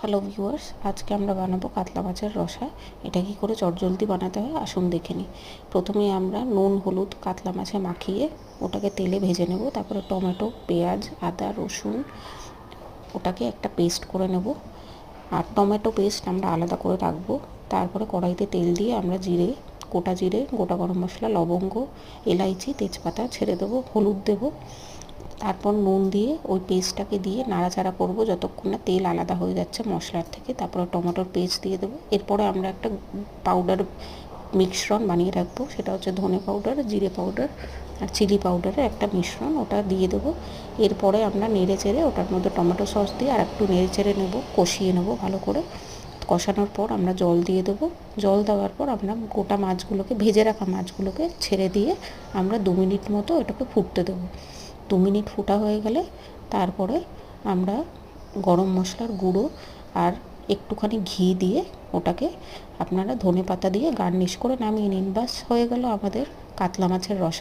Hello viewers, আজকে আমরা বানাবো কাতলা মাছের রসা। এটা কি করে চটজলদি বানাতে হয় আসুন দেখে নিই। প্রথমে আমরা নুন হলুদ কাতলা মাছে মাখিয়ে ওটাকে তেলে ভেজে নেব। তারপরে টমেটো, পেঁয়াজ, আদা, রসুন ওটাকে একটা পেস্ট করে নেব। আর টমেটো পেস্ট আমরা আলাদা করে রাখবো। তারপরে কড়াইতে তেল দিয়ে আমরা গোটা জিরে, গোটা গরম মশলা, লবঙ্গ, এলাইচি, তেজপাতা ছেড়ে দেবো, হলুদ দেবো। তারপর নুন দিয়ে ওই পেস্টটাকে দিয়ে নাড়াচাড়া করব যতক্ষণ না তেল আলাদা হয়ে যাচ্ছে মশলার থেকে। তারপরে টমেটোর পেস্ট দিয়ে দেবো। এরপরে আমরা একটা পাউডার মিশ্রণ বানিয়ে রাখবো, সেটা হচ্ছে ধনে পাউডার, জিরে পাউডার আর চিলি পাউডারের একটা মিশ্রণ, ওটা দিয়ে দেবো। এরপরে আমরা নেড়ে চেড়ে ওটার মধ্যে টমেটো সস দিয়ে আর একটু নেড়ে চেড়ে নেবো, কষিয়ে নেবো ভালো করে। কষানোর পর আমরা জল দিয়ে দেবো। জল দেওয়ার পর আমরা গোটা মাছগুলোকে, ভেজে রাখা মাছগুলোকে ছেড়ে দিয়ে আমরা 2 মিনিট মতো এটাকে ফুটতে দেবো। 2 মিনিট ফোটা হয়ে গেলে তারপরে আমরা গরম মশলার গুঁড়ো আর একটুখানি ঘি দিয়ে ওটাকে আপনারা ধনে পাতা দিয়ে গার্নিশ করে নামিয়ে নিন। বাস হয়ে গেল আমাদের কাতলা মাছের রসা।